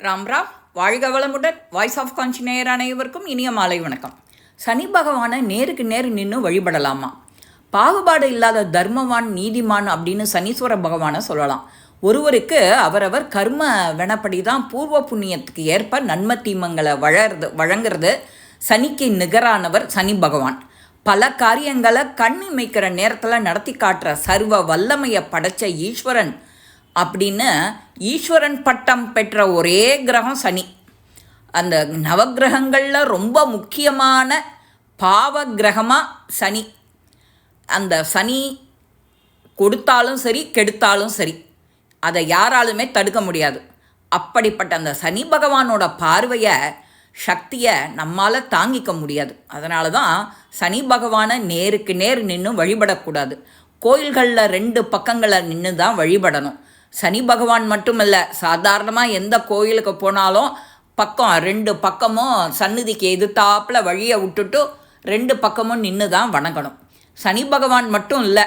ராம் ராம். வாழ்க வளமுடன். Voice of காஞ்சி நேயர் அனைவருக்கும் இனிய மாலை வணக்கம். சனி பகவானை நேருக்கு நேர் நின்று வழிபடலாமா? பாகுபாடு இல்லாத தர்மவான் நீதிமான் அப்படின்னு சனீஸ்வர பகவானை சொல்லலாம். ஒருவருக்கு அவரவர் கர்ம வெனப்படி தான் பூர்வ புண்ணியத்துக்கு ஏற்ப நன்மை தீமங்களை வழங்குறது சனிக்கு நிகரானவர் சனி பகவான். பல காரியங்களை கண் இமைக்கிற நேரத்தில் நடத்தி காட்டுற சர்வ வல்லமையை படைச்ச ஈஸ்வரன் அப்படின்னு ஈஸ்வரன் பட்டம் பெற்ற ஒரே கிரகம் சனி. அந்த நவகிரகங்களில் ரொம்ப முக்கியமான பாவ கிரகமாக சனி. அந்த சனி கொடுத்தாலும் சரி கெடுத்தாலும் சரி அதை யாராலுமே தடுக்க முடியாது. அப்படிப்பட்ட அந்த சனி பகவானோட பார்வையை சக்தியை நம்மால் தாங்கிக்க முடியாது. அதனால தான் சனி பகவானை நேருக்கு நேர் நின்று வழிபடக்கூடாது. கோயில்களில் 2 பக்கங்களை நின்று தான் வழிபடணும். சனி பகவான் மட்டுமல்ல, சாதாரணமாக எந்த கோயிலுக்கு போனாலும் பக்கம் 2 பக்கமும் சந்நிதிக்கு எதிர்த்தாப்பில் வழியை விட்டுட்டு 2 பக்கமும் நின்று தான் வணங்கணும். சனி பகவான் மட்டும் இல்லை,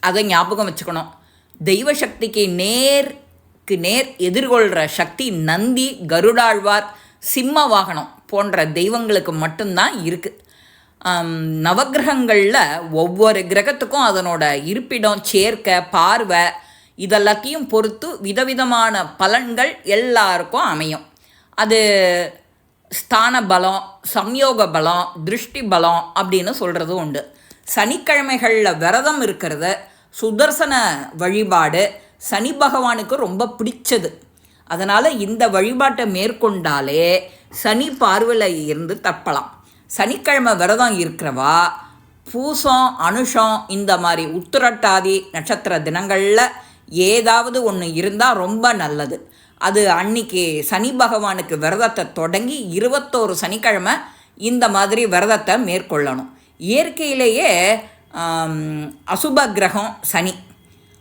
அதை ஞாபகம் வச்சுக்கணும். தெய்வ சக்திக்கு நேருக்கு நேர் எதிர்கொள்கிற சக்தி நந்தி, கருடாழ்வார், சிம்ம வாகனம் போன்ற தெய்வங்களுக்கு மட்டும்தான் இருக்குது. நவகிரகங்களில் ஒவ்வொரு கிரகத்துக்கும் அதனோட இருப்பிடம், சேர்க்கை, பார்வை இதெல்லாத்தையும் பொறுத்து விதவிதமான பலன்கள் எல்லாருக்கும் அமையும். அது ஸ்தான பலம், சம்யோக பலம், திருஷ்டி பலம் அப்படின்னு சொல்கிறதும் உண்டு. சனிக்கிழமைகளில் விரதம் இருக்கிறது, சுதர்சன வழிபாடு சனி பகவானுக்கு ரொம்ப பிடிச்சது. அதனால் இந்த வழிபாட்டை மேற்கொண்டாலே சனி பார்வையில் இருந்து தப்பலாம். சனிக்கிழமை விரதம் இருக்கிறவா பூசம், அனுஷம், இந்த மாதிரி உத்திரட்டாதி நட்சத்திர தினங்களில் ஏதாவது ஒன்று இருந்தால் ரொம்ப நல்லது. அது அன்னைக்கு சனி பகவானுக்கு விரதத்தை தொடங்கி 21 சனிக்கிழமை இந்த மாதிரி விரதத்தை மேற்கொள்ளணும். இயற்கையிலேயே அசுப கிரகம் சனி.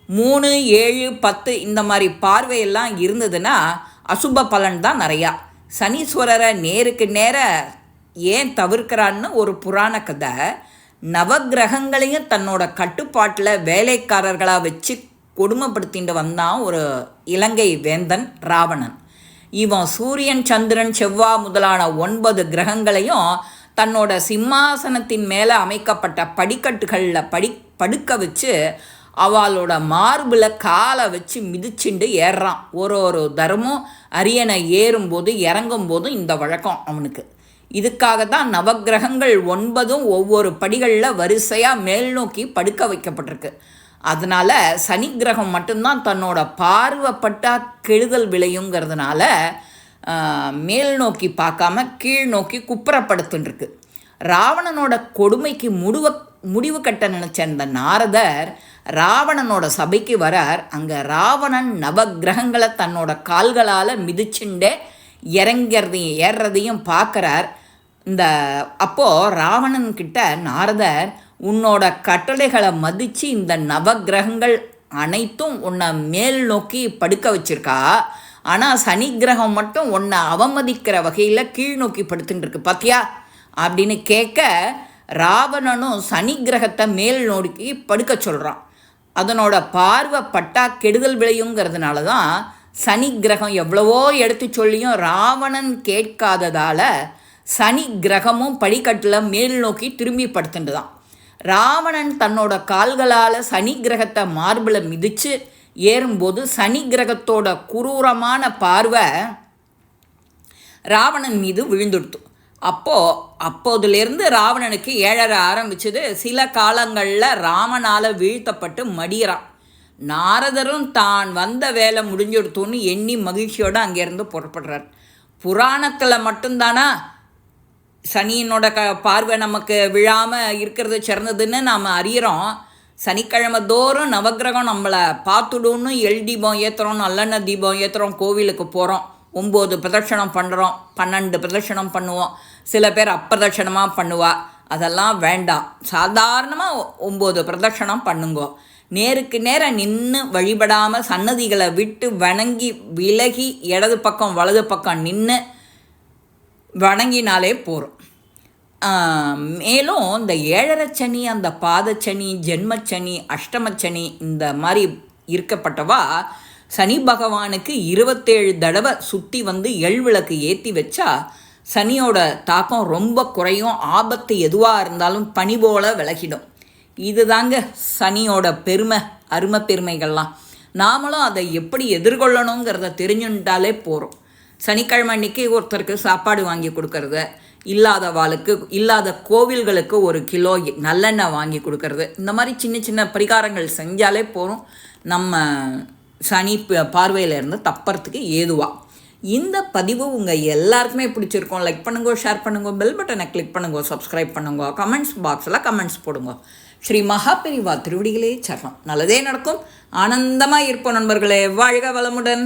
3, 7, 10 இந்த மாதிரி பார்வையெல்லாம் இருந்ததுன்னா அசுப பலன் தான் நிறையா. சனீஸ்வரரை நேருக்கு நேர ஏன் தவிர்க்கிறான்னு ஒரு புராண கதை. நவகிரகங்களையும் தன்னோட கட்டுப்பாட்டில் வேலைக்காரர்களாக வச்சு கொடுமைப்படுத்திட்டு வந்தான் ஒரு இலங்கை வேந்தன் ராவணன். இவன் சூரியன், சந்திரன், செவ்வாய் முதலான 9 கிரகங்களையும் தன்னோட சிம்மாசனத்தின் மேலே அமைக்கப்பட்ட படிக்கட்டுகளில் படுக்க வச்சு அவளோட மார்பில் காலை வச்சு மிதிச்சுண்டு ஏறுறான். ஒரு தரமும் அரியணை ஏறும்போது இறங்கும்போதும் இந்த வழக்கம் அவனுக்கு. இதுக்காக தான் நவகிரகங்கள் 9 ஒவ்வொரு படிகளில் வரிசையாக மேல் நோக்கி படுக்க வைக்கப்பட்டிருக்கு. அதனால் சனி கிரகம் மட்டும்தான் தன்னோட பார்வைப்பட்டா கெடுதல் விளையுங்கிறதுனால மேல் நோக்கி பார்க்காம கீழ் நோக்கி குப்புறப்படுத்துன்ருக்கு. ராவணனோட கொடுமைக்கு முடிவு கட்ட நினச்ச இந்த நாரதர் ராவணனோட சபைக்கு வரார். அங்கே ராவணன் நவகிரகங்களை தன்னோட கால்களால் மிதிச்சுண்டே ஏறுறதையும் பார்க்குறார். அப்போது ராவணன்கிட்ட நாரதர், உன்னோட கட்டளைகளை மதித்து இந்த நவகிரகங்கள் அனைத்தும் உன்னை மேல் நோக்கி படுக்க வச்சிருக்கா, ஆனால் சனி கிரகம் மட்டும் உன்னை அவமதிக்கிற வகையில் கீழ் நோக்கி படுத்துட்டு இருக்கு பார்த்தியா அப்படின்னு கேட்க, ராவணனும் சனி கிரகத்தை மேல் நோக்கி படுக்க சொல்கிறான். அதனோட பார்வை பட்டா கெடுதல் விளையுங்கிறதுனால தான் சனி கிரகம் எவ்வளவோ எடுத்து சொல்லியும் ராவணன் கேட்காததால் சனி கிரகமும் படிக்கட்டில் மேல் நோக்கி திரும்பி படுத்துட்டு தான். ராவணன் தன்னோட கால்களால் சனி கிரகத்தை மார்பில் மிதித்து ஏறும்போது சனி கிரகத்தோட குரூரமான பார்வை ராவணன் மீது விழுந்துடுத்து. அப்போதுலேருந்து ராவணனுக்கு 7 ஆரம்பிச்சது. சில காலங்களில் ராமனால் வீழ்த்தப்பட்டு மடிகிறான். நாரதரும் தான் வந்த வேலை முடிஞ்சுடுத்தோன்னு எண்ணி மகிழ்ச்சியோடு அங்கேருந்து புறப்படுறார். புராணத்தில் மட்டும்தானா சனியினோட பார்வை நமக்கு விழாமல் இருக்கிறது சிறந்ததுன்னு நாம் அறிகிறோம். சனிக்கிழமை தோறும் நவகிரகம் நம்மளை பார்த்துடுன்னு தீபம் ஏற்றுறோம், நல்லெண்ணெய் தீபம் ஏற்றுறோம், கோவிலுக்கு போகிறோம், 9 பிரதட்சணம் பண்ணுறோம், 12 பிரதட்சணம் பண்ணுவோம். சில பேர் அப்பிரதட்சணமாக பண்ணுவா. அதெல்லாம் வேண்டாம். சாதாரணமாக 9 பிரதட்சணம் பண்ணுங்கோ. நேருக்கு நேரம் நின்று வழிபடாமல் சன்னதிகளை விட்டு வணங்கி விலகி இடது பக்கம் வலது பக்கம் நின்று வணங்கினாலே போகிறோம். மேலும் இந்த 7.5 சனி, அந்த பாதச்சனி, ஜென்மச்சனி, அஷ்டமச்சனி இந்த மாதிரி இருக்கப்பட்டவா சனி பகவானுக்கு 27 தடவை சுற்றி வந்து விளக்கு ஏற்றி வச்சா சனியோட தாக்கம் ரொம்ப குறையும். ஆபத்து எதுவாக இருந்தாலும் பனி போல விலகிடும். இதுதாங்க சனியோட பெருமை, அருமை பெருமைகள்லாம். நாமளும் அதை எப்படி எதிர்கொள்ளணுங்கிறத தெரிஞ்சுட்டாலே போகிறோம். சனிக்கிழமை அன்றைக்கி ஒருத்தருக்கு சாப்பாடு வாங்கி கொடுக்கறது, இல்லாத கோவில்களுக்கு 1 கிலோ நல்லெண்ணெய் வாங்கி கொடுக்கறது, இந்த மாதிரி சின்ன சின்ன பரிகாரங்கள் செஞ்சாலே போகிறோம். நம்ம சனி பார்வையிலேருந்து தப்புறதுக்கு ஏதுவா. இந்த பதிவு உங்கள் எல்லாருக்குமே பிடிச்சிருக்கோம். லைக் பண்ணுங்க, ஷேர் பண்ணுங்க, பெல் பட்டனை கிளிக் பண்ணுங்க, சப்ஸ்கிரைப் பண்ணுங்க, கமெண்ட்ஸ் பாக்ஸில் கமெண்ட்ஸ் போடுங்க. ஸ்ரீ மகாபெரிவா திருவடிகளே சரணம். நல்லதே நடக்கும். ஆனந்தமாக இருப்போம் நண்பர்களே. வாழ்க வளமுடன்.